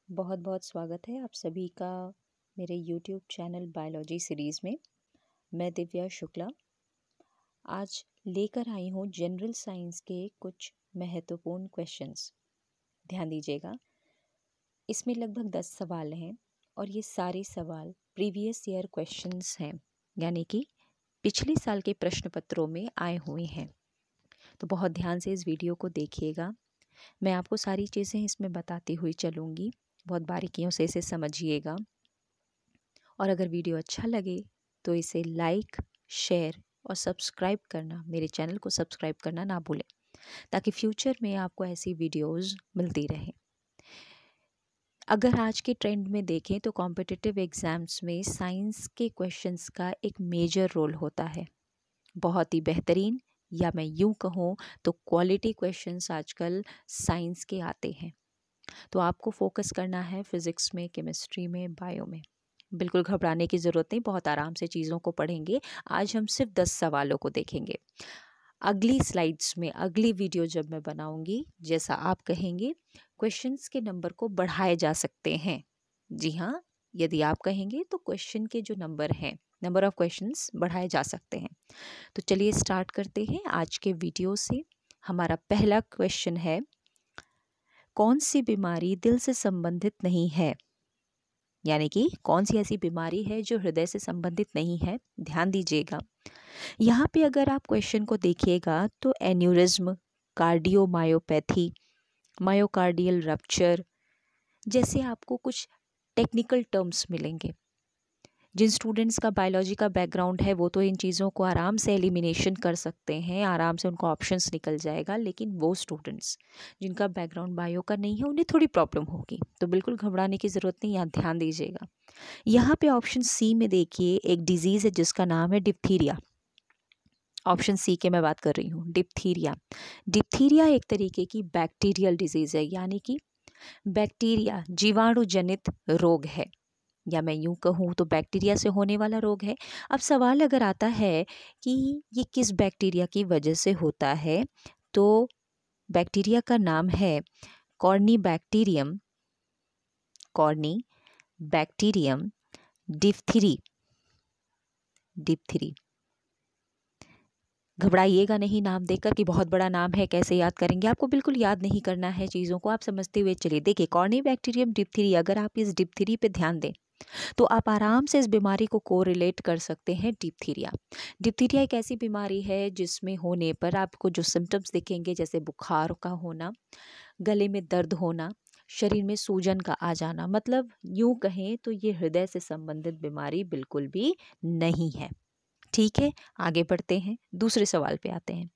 बहुत बहुत स्वागत है आप सभी का मेरे YouTube चैनल बायोलॉजी सीरीज़ में। मैं दिव्या शुक्ला आज लेकर आई हूँ जनरल साइंस के कुछ महत्वपूर्ण क्वेश्चंस। ध्यान दीजिएगा, इसमें लगभग 10 सवाल हैं और ये सारे सवाल प्रीवियस ईयर क्वेश्चंस हैं, यानी कि पिछले साल के प्रश्न पत्रों में आए हुए हैं। तो बहुत ध्यान से इस वीडियो को देखिएगा। मैं आपको सारी चीज़ें इसमें बताती हुई चलूँगी, बहुत बारीकियों से इसे समझिएगा। और अगर वीडियो अच्छा लगे तो इसे लाइक, शेयर और सब्सक्राइब करना, मेरे चैनल को सब्सक्राइब करना ना भूलें, ताकि फ्यूचर में आपको ऐसी वीडियोस मिलती रहें। अगर आज के ट्रेंड में देखें तो कॉम्पिटिटिव एग्ज़ाम्स में साइंस के क्वेश्चंस का एक मेजर रोल होता है। बहुत ही बेहतरीन, या मैं यूँ कहूँ तो क्वालिटी क्वेश्चंस आजकल साइंस के आते हैं। तो आपको फोकस करना है फिज़िक्स में, केमिस्ट्री में, बायो में। बिल्कुल घबराने की ज़रूरत नहीं, बहुत आराम से चीज़ों को पढ़ेंगे। आज हम सिर्फ 10 सवालों को देखेंगे। अगली स्लाइड्स में, अगली वीडियो जब मैं बनाऊंगी, जैसा आप कहेंगे, क्वेश्चंस के नंबर को बढ़ाए जा सकते हैं। जी हाँ, यदि आप कहेंगे तो क्वेश्चन के जो नंबर हैं, नंबर ऑफ क्वेश्चंस बढ़ाए जा सकते हैं। तो चलिए स्टार्ट करते हैं आज के वीडियो से। हमारा पहला क्वेश्चन है, कौन सी बीमारी दिल से संबंधित नहीं है? यानी कि कौन सी ऐसी बीमारी है जो हृदय से संबंधित नहीं है? ध्यान दीजिएगा, यहाँ पे अगर आप क्वेश्चन को देखिएगा तो एन्यूरिज्म, कार्डियोमायोपैथी, मायोकार्डियल रप्चर जैसे आपको कुछ टेक्निकल टर्म्स मिलेंगे। जिन स्टूडेंट्स का बायोलॉजी का बैकग्राउंड है वो तो इन चीज़ों को आराम से एलिमिनेशन कर सकते हैं, आराम से उनको ऑप्शंस निकल जाएगा, लेकिन वो स्टूडेंट्स जिनका बैकग्राउंड बायो का नहीं है उन्हें थोड़ी प्रॉब्लम होगी। तो बिल्कुल घबराने की ज़रूरत नहीं, यहाँ ध्यान दीजिएगा। यहाँ पे ऑप्शन सी में देखिए, एक डिजीज़ है जिसका नाम है डिप्थीरिया। ऑप्शन सी के मैं बात कर रही हूँ, डिप्थीरिया। डिप्थीरिया एक तरीके की बैक्टीरियल डिजीज़ है, यानी कि बैक्टीरिया जीवाणु जनित रोग है, या मैं यूं कहूँ तो बैक्टीरिया से होने वाला रोग है। अब सवाल अगर आता है कि ये किस बैक्टीरिया की वजह से होता है, तो बैक्टीरिया का नाम है कॉर्नीबैक्टीरियम, कॉर्नीबैक्टीरियम डिप्थीरी। डिप्थीरी, घबराइएगा नहीं नाम देखकर कि बहुत बड़ा नाम है, कैसे याद करेंगे। आपको बिल्कुल याद नहीं करना है चीज़ों को, आप समझते हुए चलिए। देखिए, कॉर्नीबैक्टीरियम डिप्थीरी, अगर आप इस डिप्थीरी पे ध्यान दें तो आप आराम से इस बीमारी को कोरिलेट कर सकते हैं डिप्थीरिया। डिप्थीरिया एक ऐसी बीमारी है जिसमें होने पर आपको जो सिम्टम्स दिखेंगे, जैसे बुखार का होना, गले में दर्द होना, शरीर में सूजन का आ जाना, मतलब यूं कहें तो ये हृदय से संबंधित बीमारी बिल्कुल भी नहीं है। ठीक है, आगे बढ़ते हैं, दूसरे सवाल पे आते हैं।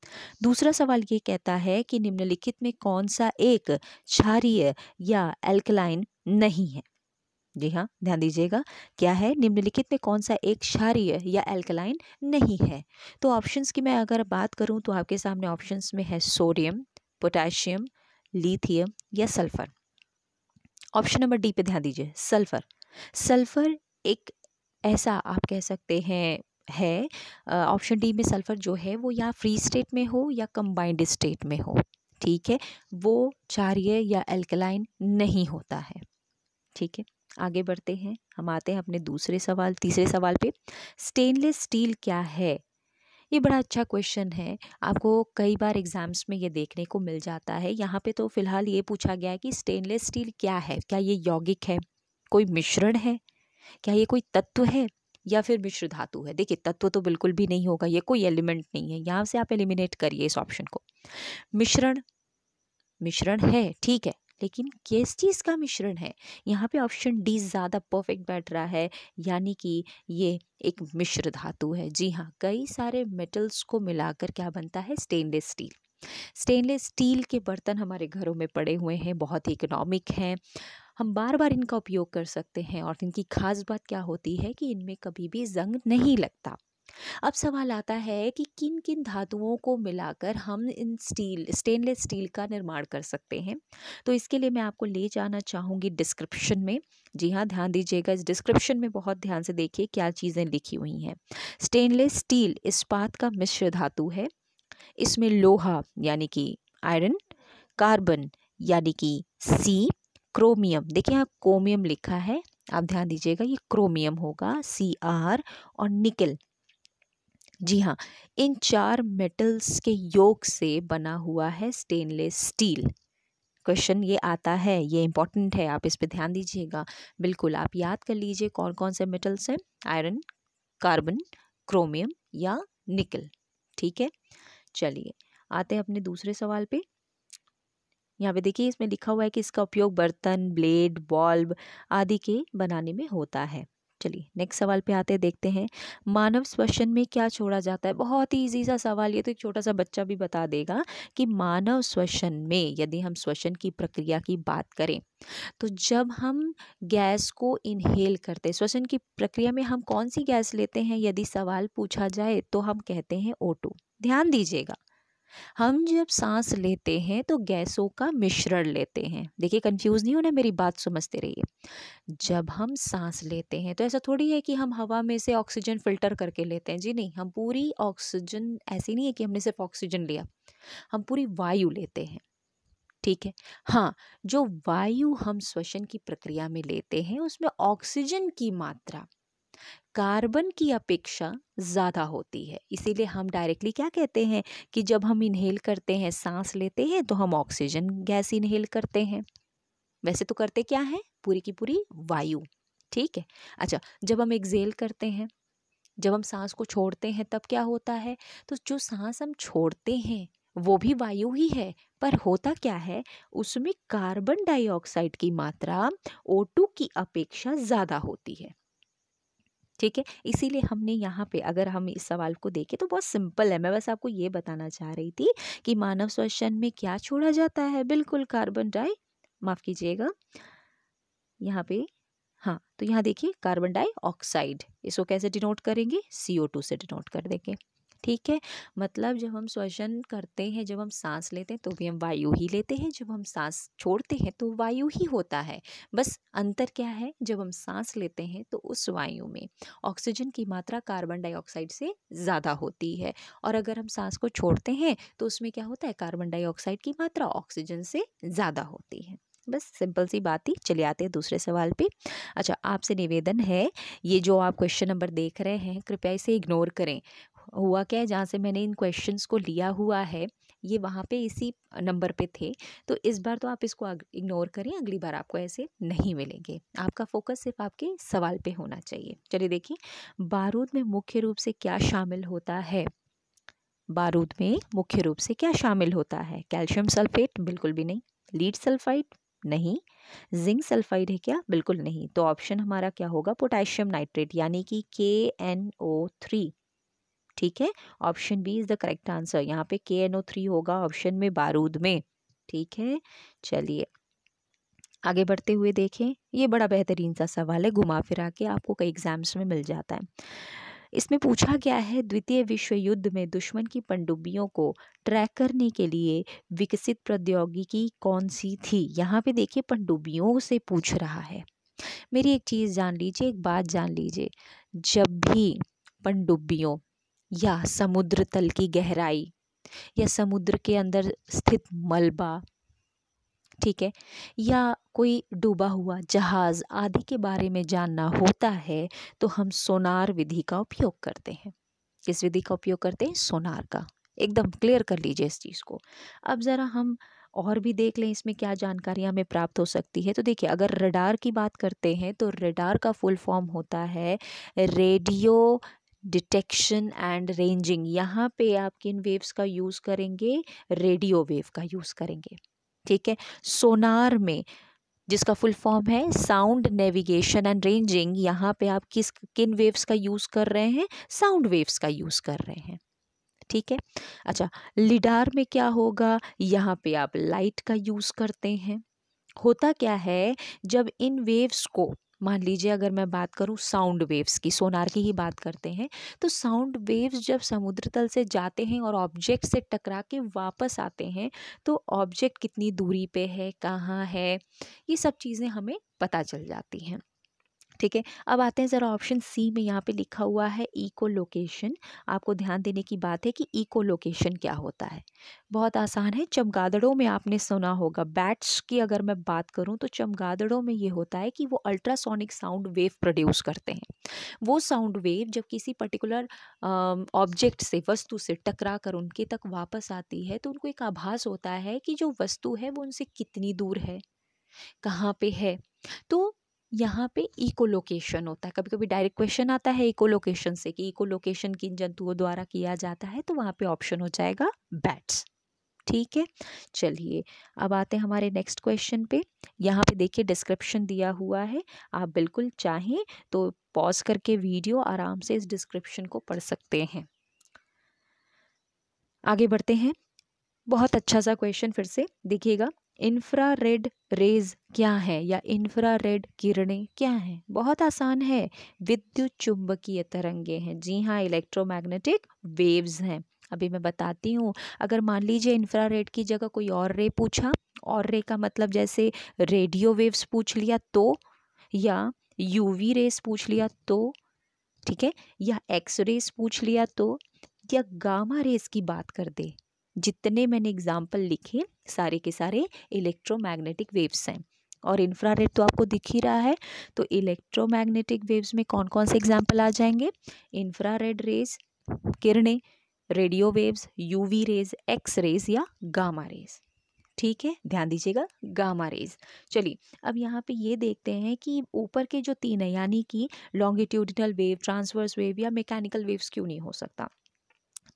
दूसरा सवाल ये कहता है कि निम्नलिखित में कौन सा एक क्षारीय या एल्कलाइन नहीं है? जी हाँ, ध्यान दीजिएगा, क्या है? निम्नलिखित में कौन सा एक क्षारीय या एल्कलाइन नहीं है? तो ऑप्शंस की मैं अगर बात करूं तो आपके सामने ऑप्शंस में है सोडियम, पोटेशियम, लिथियम या सल्फर। ऑप्शन नंबर डी पे ध्यान दीजिए, सल्फर। सल्फर एक ऐसा आप कह सकते हैं है, ऑप्शन डी में सल्फर जो है वो या फ्री स्टेट में हो या कंबाइंड स्टेट में हो, ठीक है, वो क्षारीय या एल्कलाइन नहीं होता है। ठीक है, आगे बढ़ते हैं, हम आते हैं अपने तीसरे सवाल पे। स्टेनलेस स्टील क्या है? ये बड़ा अच्छा क्वेश्चन है, आपको कई बार एग्जाम्स में ये देखने को मिल जाता है। यहाँ पे तो फिलहाल ये पूछा गया है कि स्टेनलेस स्टील क्या है, क्या ये यौगिक है, कोई मिश्रण है, क्या ये कोई तत्व है, या फिर मिश्र धातु है? देखिए, तत्व तो बिल्कुल भी नहीं होगा, ये कोई एलिमेंट नहीं है, यहाँ से आप एलिमिनेट करिए इस ऑप्शन को। मिश्रण है, ठीक है, लेकिन किस चीज़ का मिश्रण है? यहाँ पे ऑप्शन डी ज़्यादा परफेक्ट बैठ रहा है, यानी कि ये एक मिश्र धातु है। जी हाँ, कई सारे मेटल्स को मिलाकर क्या बनता है? Stainless steel. स्टेनलेस स्टील के बर्तन हमारे घरों में पड़े हुए हैं, बहुत ही इकोनॉमिक हैं, हम बार बार इनका उपयोग कर सकते हैं, और इनकी खास बात क्या होती है कि इनमें कभी भी जंग नहीं लगता। अब सवाल आता है कि किन किन धातुओं को मिलाकर हम इन स्टेनलेस स्टील का निर्माण कर सकते हैं। तो इसके लिए मैं आपको ले जाना चाहूँगी डिस्क्रिप्शन में। जी हाँ, ध्यान दीजिएगा, इस डिस्क्रिप्शन में बहुत ध्यान से देखिए क्या चीज़ें लिखी हुई हैं। स्टेनलेस स्टील इस्पात का मिश्र धातु है, इसमें लोहा यानी कि आयरन, कार्बन यानी कि सी, क्रोमियम, देखिए यहाँ क्रोमियम लिखा है, आप ध्यान दीजिएगा, ये क्रोमियम होगा Cr, और निकल, जी हाँ, इन 4 मेटल्स के योग से बना हुआ है स्टेनलेस स्टील। क्वेश्चन ये आता है, ये इंपॉर्टेंट है, आप इस पे ध्यान दीजिएगा। बिल्कुल आप याद कर लीजिए कौन कौन से मेटल्स हैं, आयरन, कार्बन, क्रोमियम या निकल। ठीक है, चलिए आते हैं अपने दूसरे सवाल पे। यहाँ पे देखिए इसमें लिखा हुआ है कि इसका उपयोग बर्तन, ब्लेड, बल्ब आदि के बनाने में होता है। चलिए नेक्स्ट सवाल पे आते हैं, देखते हैं मानव श्वसन में क्या छोड़ा जाता है। बहुत ही इजी सा सवाल, ये तो एक छोटा सा बच्चा भी बता देगा कि मानव श्वसन में यदि हम श्वसन की प्रक्रिया की बात करें तो जब हम गैस को इनहेल करते हैं, श्वसन की प्रक्रिया में हम कौन सी गैस लेते हैं यदि सवाल पूछा जाए तो हम कहते हैं O2। ध्यान दीजिएगा, हम जब सांस लेते हैं तो गैसों का मिश्रण लेते हैं। देखिए कंफ्यूज नहीं होना, मेरी बात समझते रहिए। जब हम सांस लेते हैं तो ऐसा थोड़ी है कि हम हवा में से ऑक्सीजन फिल्टर करके लेते हैं, जी नहीं, हम पूरी ऑक्सीजन, ऐसी नहीं है कि हमने सिर्फ ऑक्सीजन लिया, हम पूरी वायु लेते हैं। ठीक है, हाँ, जो वायु हम श्वसन की प्रक्रिया में लेते हैं उसमें ऑक्सीजन की मात्रा कार्बन की अपेक्षा ज़्यादा होती है। इसीलिए हम डायरेक्टली क्या कहते हैं कि जब हम इनहेल करते हैं, सांस लेते हैं, तो हम ऑक्सीजन गैस इनहेल करते हैं। वैसे तो करते क्या है, पूरी की पूरी वायु। ठीक है, अच्छा, जब हम एक्सेल करते हैं, जब हम सांस को छोड़ते हैं तब क्या होता है, तो जो सांस हम छोड़ते हैं वो भी वायु ही है, पर होता क्या है, उसमें कार्बन डाइऑक्साइड की मात्रा O2 की अपेक्षा ज़्यादा होती है। ठीक है, इसीलिए हमने यहाँ पे अगर हम इस सवाल को देखें तो बहुत सिंपल है। मैं बस आपको ये बताना चाह रही थी कि मानव श्वसन में क्या छोड़ा जाता है, बिल्कुल कार्बन डाई, माफ कीजिएगा यहाँ पे, हाँ, तो यहाँ देखिए कार्बन डाइऑक्साइड, इसको कैसे डिनोट करेंगे, CO2 से डिनोट कर देंगे। ठीक है, मतलब जब हम श्वसन करते हैं, जब हम सांस लेते हैं तो भी हम वायु ही लेते हैं, जब हम सांस छोड़ते हैं तो वायु ही होता है। बस अंतर क्या है, जब हम सांस लेते हैं तो उस वायु में ऑक्सीजन की मात्रा कार्बन डाइऑक्साइड से ज़्यादा होती है, और अगर हम सांस को छोड़ते हैं तो उसमें क्या होता है, कार्बन डाइऑक्साइड की मात्रा ऑक्सीजन से ज़्यादा होती है। बस सिंपल सी बात ही। चलिए आते हैं दूसरे सवाल पे। अच्छा, आपसे निवेदन है, ये जो आप क्वेश्चन नंबर देख रहे हैं कृपया इसे इग्नोर करें। हुआ क्या है, जहाँ से मैंने इन क्वेश्चंस को लिया हुआ है ये वहाँ पे इसी नंबर पे थे, तो इस बार तो आप इसको इग्नोर करें, अगली बार आपको ऐसे नहीं मिलेंगे। आपका फोकस सिर्फ आपके सवाल पे होना चाहिए। चलिए देखिए, बारूद में मुख्य रूप से क्या शामिल होता है। बारूद में मुख्य रूप से क्या शामिल होता है, कैल्शियम सल्फेट, बिल्कुल भी नहीं। लीड सल्फाइड, नहीं। जिंक सल्फाइड है क्या, बिल्कुल नहीं। तो ऑप्शन हमारा क्या होगा, पोटेशियम नाइट्रेट, यानी कि KNO3। ठीक है, option B is the correct answer. यहाँ पे KNO3 होगा ऑप्शन में, बारूद में। ठीक है, चलिए आगे बढ़ते हुए देखें, ये बड़ा बेहतरीन सा सवाल है, घुमा फिरा के आपको कई एग्जाम्स में मिल जाता है। इसमें पूछा गया है, द्वितीय विश्व युद्ध में दुश्मन की पनडुब्बियों को ट्रैक करने के लिए विकसित प्रौद्योगिकी कौन सी थी। यहाँ पे देखिए पनडुब्बियों से पूछ रहा है। मेरी एक चीज़ जान लीजिए, एक बात जान लीजिए, जब भी पनडुब्बियों या समुद्र तल की गहराई या समुद्र के अंदर स्थित मलबा, ठीक है, या कोई डूबा हुआ जहाज आदि के बारे में जानना होता है तो हम सोनार विधि का उपयोग करते हैं। किस विधि का उपयोग करते हैं, सोनार का। एकदम क्लियर कर लीजिए इस चीज़ को। अब ज़रा हम और भी देख लें इसमें क्या जानकारी हमें प्राप्त हो सकती है। तो देखिए, अगर रडार की बात करते हैं तो रडार का फुल फॉर्म होता है रेडियो डिटेक्शन एंड रेंजिंग। यहाँ पे आप किन वेव्स का यूज़ करेंगे, रेडियो वेव का यूज़ करेंगे। ठीक है, सोनार में जिसका फुल फॉर्म है साउंड नेविगेशन एंड रेंजिंग, यहाँ पे आप किन वेव्स का यूज़ कर रहे हैं, साउंड वेव्स का यूज़ कर रहे हैं। ठीक है, अच्छा, लिडार में क्या होगा, यहाँ पे आप लाइट का यूज़ करते हैं। होता क्या है, जब इन वेव्स को, मान लीजिए अगर मैं बात करूं साउंड वेव्स की, सोनार की ही बात करते हैं, तो साउंड वेव्स जब समुद्र तल से जाते हैं और ऑब्जेक्ट से टकरा के वापस आते हैं तो ऑब्जेक्ट कितनी दूरी पे है, कहाँ है, ये सब चीज़ें हमें पता चल जाती हैं। ठीक है। अब आते हैं ज़रा ऑप्शन सी में, यहाँ पे लिखा हुआ है इको लोकेशन। आपको ध्यान देने की बात है कि इको लोकेशन क्या होता है। बहुत आसान है। चमगादड़ों में आपने सुना होगा, बैट्स की अगर मैं बात करूं तो चमगादड़ों में ये होता है कि वो अल्ट्रासोनिक साउंड वेव प्रोड्यूस करते हैं। वो साउंड वेव जब किसी पर्टिकुलर ऑब्जेक्ट से, वस्तु से टकरा कर उनके तक वापस आती है तो उनको एक आभास होता है कि जो वस्तु है वो उनसे कितनी दूर है, कहाँ पे है। तो यहाँ पे इको लोकेशन होता है। कभी कभी डायरेक्ट क्वेश्चन आता है इको लोकेशन से कि इको लोकेशन किन जंतुओं द्वारा किया जाता है, तो वहाँ पे ऑप्शन हो जाएगा बैट्स। ठीक है, चलिए अब आते हैं हमारे नेक्स्ट क्वेश्चन पे। यहाँ पे देखिए डिस्क्रिप्शन दिया हुआ है, आप बिल्कुल चाहें तो पॉज करके वीडियो आराम से इस डिस्क्रिप्शन को पढ़ सकते हैं। आगे बढ़ते हैं। बहुत अच्छा सा क्वेश्चन फिर से देखिएगा, इंफ्रारेड रेज क्या है या इंफ्रारेड किरणें क्या हैं। बहुत आसान है, विद्युत चुंबकीय तरंगे हैं। जी हाँ, इलेक्ट्रोमैग्नेटिक वेव्स हैं। अभी मैं बताती हूँ। अगर मान लीजिए इंफ्रारेड की जगह कोई और रे पूछा, और रे का मतलब जैसे रेडियो वेव्स पूछ लिया तो, या यूवी रेस पूछ लिया तो, ठीक है, या एक्स रेस पूछ लिया तो, या गामा रेस की बात कर दे, जितने मैंने एग्जाम्पल लिखे सारे के सारे इलेक्ट्रोमैग्नेटिक वेव्स हैं। और इंफ्रारेड तो आपको दिख ही रहा है। तो इलेक्ट्रोमैग्नेटिक वेव्स में कौन कौन से एग्जाम्पल आ जाएंगे, इंफ्रारेड रेज किरणें, radio waves, UV rays, X rays या गामा रेज। ठीक है, ध्यान दीजिएगा, गामा रेज। चलिए अब यहाँ पे ये देखते हैं कि ऊपर के जो तीन है, यानी कि लॉन्गिट्यूडिनल वेव, ट्रांसवर्स वेव या मैकेनिकल वेव्स क्यों नहीं हो सकता।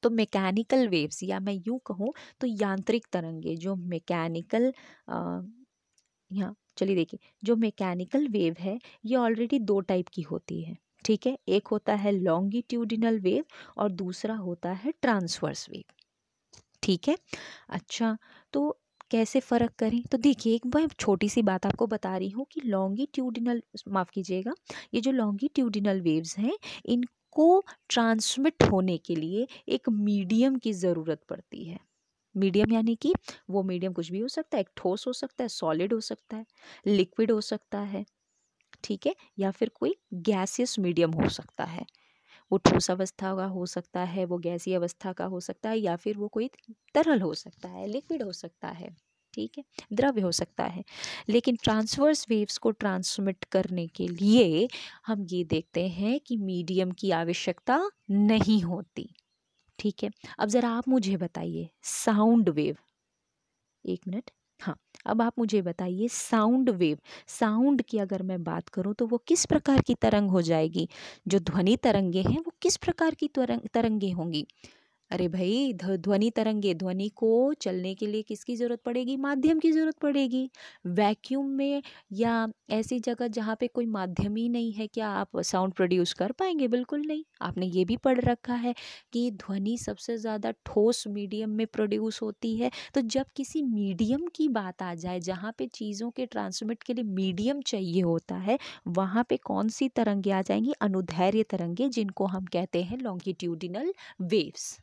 तो मैकेनिकल वेव्स, या मैं यूँ कहूँ तो यांत्रिक तरंगे, जो मैकेनिकल यहाँ चलिए देखिए, जो मैकेनिकल वेव है ये ऑलरेडी दो टाइप की होती है। ठीक है, एक होता है लॉन्गिट्यूडिनल वेव और दूसरा होता है ट्रांसवर्स वेव। ठीक है, अच्छा तो कैसे फ़र्क करें, तो देखिए एक मैं छोटी सी बात आपको बता रही हूँ कि लॉन्गिट्यूडिनल, माफ़ कीजिएगा, ये जो लॉन्गिट्यूडिनल वेव्स हैं इनको ट्रांसमिट होने के लिए एक मीडियम की ज़रूरत पड़ती है। मीडियम यानी कि वो मीडियम कुछ भी हो सकता है, एक ठोस हो सकता है, सॉलिड हो सकता है, लिक्विड हो सकता है, ठीक है, या फिर कोई गैसियस मीडियम हो सकता है। वो ठोस अवस्था का हो सकता है, वो गैसीय अवस्था का हो सकता है, या फिर वो कोई तरल हो सकता है, लिक्विड हो सकता है, ठीक है, द्रव्य हो सकता है। लेकिन ट्रांसवर्स वेव्स को ट्रांसमिट करने के लिए हम ये देखते हैं कि मीडियम की आवश्यकता नहीं होती। ठीक है, अब ज़रा आप मुझे बताइए साउंड वेव, एक मिनट, हाँ, अब आप मुझे बताइए साउंड वेव, साउंड की अगर मैं बात करूं तो वो किस प्रकार की तरंग हो जाएगी। जो ध्वनि तरंगे हैं वो किस प्रकार की तरंगे होंगी। अरे भाई, ध्वनि तरंगे, ध्वनि को चलने के लिए किसकी ज़रूरत पड़ेगी, माध्यम की ज़रूरत पड़ेगी। वैक्यूम में या ऐसी जगह जहाँ पे कोई माध्यम ही नहीं है, क्या आप साउंड प्रोड्यूस कर पाएंगे, बिल्कुल नहीं। आपने ये भी पढ़ रखा है कि ध्वनि सबसे ज़्यादा ठोस मीडियम में प्रोड्यूस होती है। तो जब किसी मीडियम की बात आ जाए जहाँ पे चीज़ों के ट्रांसमिट के लिए मीडियम चाहिए होता है, वहाँ पे कौन सी तरंगे आ जाएंगी, अनुदैर्घ्य तरंगे, जिनको हम कहते हैं लॉन्गिट्यूडिनल वेव्स।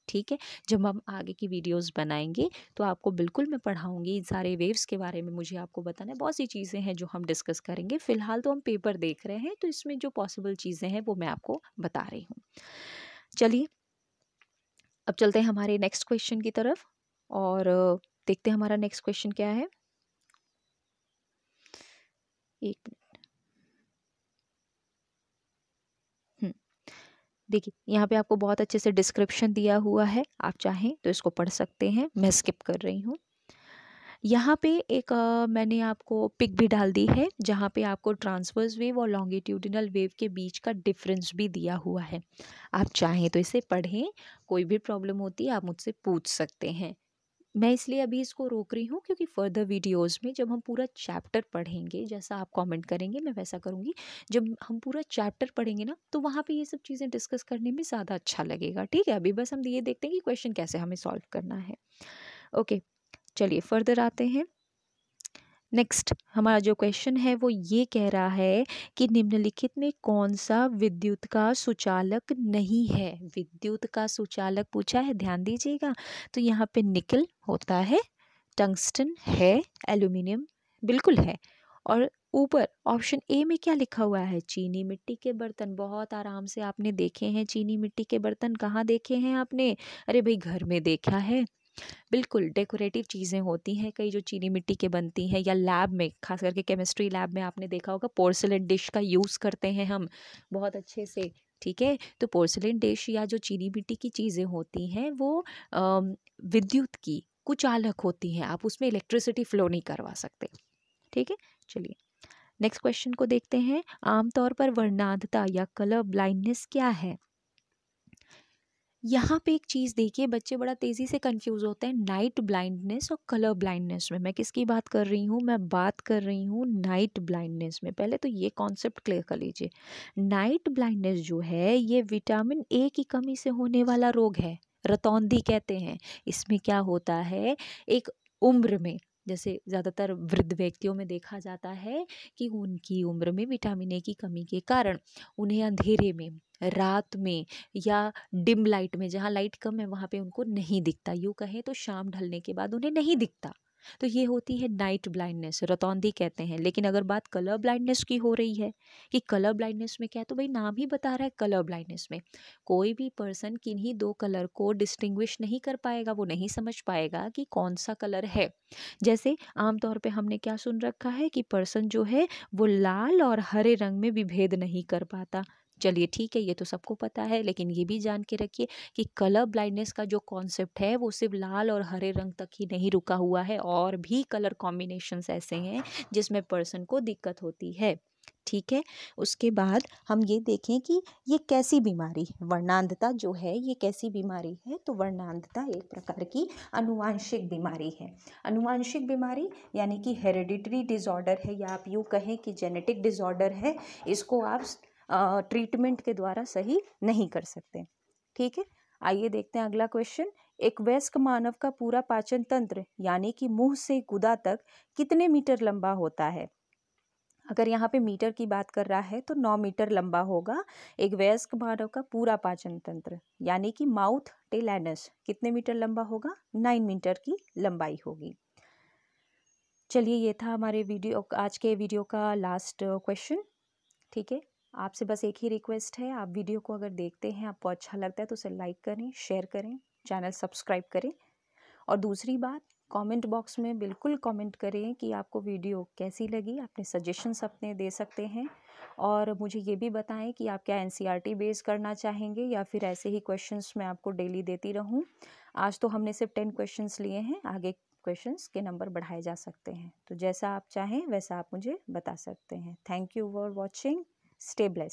ठीक है, जब हम आगे की वीडियोस बनाएंगे तो आपको बिल्कुल मैं पढ़ाऊंगी इन सारे वेव्स के बारे में। मुझे आपको बताना है, बहुत सी चीज़ें हैं जो हम डिस्कस करेंगे। फिलहाल तो हम पेपर देख रहे हैं, तो इसमें जो पॉसिबल चीज़ें हैं वो मैं आपको बता रही हूँ। चलिए अब चलते हैं हमारे नेक्स्ट क्वेश्चन की तरफ और देखते हैं हमारा नेक्स्ट क्वेश्चन क्या है। एक मिनट, देखिए यहाँ पे आपको बहुत अच्छे से डिस्क्रिप्शन दिया हुआ है, आप चाहें तो इसको पढ़ सकते हैं, मैं स्किप कर रही हूँ। यहाँ पे एक मैंने आपको पिक भी डाल दी है जहाँ पे आपको ट्रांसवर्स वेव और लॉन्गिट्यूडिनल वेव के बीच का डिफरेंस भी दिया हुआ है। आप चाहें तो इसे पढ़ें, कोई भी प्रॉब्लम होती है आप मुझसे पूछ सकते हैं। मैं इसलिए अभी इसको रोक रही हूँ क्योंकि फर्दर वीडियोस में जब हम पूरा चैप्टर पढ़ेंगे, जैसा आप कमेंट करेंगे मैं वैसा करूँगी, जब हम पूरा चैप्टर पढ़ेंगे ना तो वहाँ पे ये सब चीज़ें डिस्कस करने में ज़्यादा अच्छा लगेगा। ठीक है, अभी बस हम ये देखते हैं कि क्वेश्चन कैसे हमें सॉल्व करना है। ओके, चलिए फर्दर आते हैं। नेक्स्ट हमारा जो क्वेश्चन है वो ये कह रहा है कि निम्नलिखित में कौन सा विद्युत का सुचालक नहीं है। विद्युत का सुचालक पूछा है, ध्यान दीजिएगा। तो यहाँ पे निकल होता है, टंगस्टन है, एल्यूमिनियम बिल्कुल है, और ऊपर ऑप्शन ए में क्या लिखा हुआ है, चीनी मिट्टी के बर्तन। बहुत आराम से आपने देखे हैं चीनी मिट्टी के बर्तन, कहाँ देखे हैं आपने, अरे भाई घर में देखा है। बिल्कुल डेकोरेटिव चीज़ें होती हैं कई जो चीनी मिट्टी के बनती हैं, या लैब में, खास करके केमिस्ट्री लैब में आपने देखा होगा पोर्सिलेन डिश का यूज़ करते हैं हम बहुत अच्छे से। ठीक है, तो पोर्सिलेन डिश या जो चीनी मिट्टी की चीज़ें होती हैं वो विद्युत की कुचालक होती हैं, आप उसमें इलेक्ट्रिसिटी फ्लो नहीं करवा सकते। ठीक है, चलिए नेक्स्ट क्वेश्चन को देखते हैं। आमतौर पर वर्णांधता या कलर ब्लाइंडनेस क्या है। यहाँ पे एक चीज़ देखिए, बच्चे बड़ा तेज़ी से कंफ्यूज होते हैं नाइट ब्लाइंडनेस और कलर ब्लाइंडनेस में। मैं किसकी बात कर रही हूँ, मैं बात कर रही हूँ नाइट ब्लाइंडनेस में। पहले तो ये कॉन्सेप्ट क्लियर कर लीजिए। नाइट ब्लाइंडनेस जो है ये विटामिन ए की कमी से होने वाला रोग है, रतौंधी कहते हैं। इसमें क्या होता है, एक उम्र में, जैसे ज़्यादातर वृद्ध व्यक्तियों में देखा जाता है कि उनकी उम्र में विटामिन ए की कमी के कारण उन्हें अंधेरे में, रात में, या डिम लाइट में, जहाँ लाइट कम है वहाँ पे उनको नहीं दिखता, यूँ कहें तो शाम ढलने के बाद उन्हें नहीं दिखता। तो ये होती है नाइट ब्लाइंडनेस, रतौंधी कहते हैं। लेकिन अगर बात कलर ब्लाइंडनेस की हो रही है कि कलर ब्लाइंडनेस में क्या है, तो भाई नाम ही बता रहा है कलर ब्लाइंडनेस में कोई भी पर्सन किन्हीं दो कलर को डिस्टिंग्विश नहीं कर पाएगा, वो नहीं समझ पाएगा कि कौन सा कलर है। जैसे आमतौर पे हमने क्या सुन रखा है कि पर्सन जो है वो लाल और हरे रंग में विभेद नहीं कर पाता। चलिए ठीक है, ये तो सबको पता है, लेकिन ये भी जान के रखिए कि कलर ब्लाइंडनेस का जो कॉन्सेप्ट है वो सिर्फ लाल और हरे रंग तक ही नहीं रुका हुआ है, और भी कलर कॉम्बिनेशंस ऐसे हैं जिसमें पर्सन को दिक्कत होती है। ठीक है, उसके बाद हम ये देखें कि ये कैसी बीमारी, वर्णांधता जो है ये कैसी बीमारी है। तो वर्णांधता एक प्रकार की अनुवांशिक बीमारी है। अनुवांशिक बीमारी यानी कि हेरिडिटरी डिसऑर्डर है, या आप यूँ कहें कि जेनेटिक डिसऑर्डर है। इसको आप ट्रीटमेंट के द्वारा सही नहीं कर सकते। ठीक है, आइए देखते हैं अगला क्वेश्चन। एक वयस्क मानव का पूरा पाचन तंत्र यानी कि मुंह से गुदा तक कितने मीटर लंबा होता है। अगर यहाँ पे मीटर की बात कर रहा है तो 9 मीटर लंबा होगा एक वयस्क मानव का पूरा पाचन तंत्र, यानी कि माउथ टिल एनस कितने मीटर लंबा होगा, 9 मीटर की लंबाई होगी। चलिए ये था हमारे वीडियो, आज के वीडियो का लास्ट क्वेश्चन। ठीक है, आपसे बस एक ही रिक्वेस्ट है, आप वीडियो को अगर देखते हैं, आपको अच्छा लगता है तो उसे लाइक करें, शेयर करें, चैनल सब्सक्राइब करें। और दूसरी बात, कमेंट बॉक्स में बिल्कुल कमेंट करें कि आपको वीडियो कैसी लगी, अपने सजेशंस अपने दे सकते हैं। और मुझे ये भी बताएं कि आप क्या एनसीईआरटी बेस करना चाहेंगे या फिर ऐसे ही क्वेश्चंस मैं आपको डेली देती रहूं। आज तो हमने सिर्फ 10 क्वेश्चंस लिए हैं, आगे क्वेश्चंस के नंबर बढ़ाए जा सकते हैं। तो जैसा आप चाहें वैसा आप मुझे बता सकते हैं। Thank you for watching, stay blessed.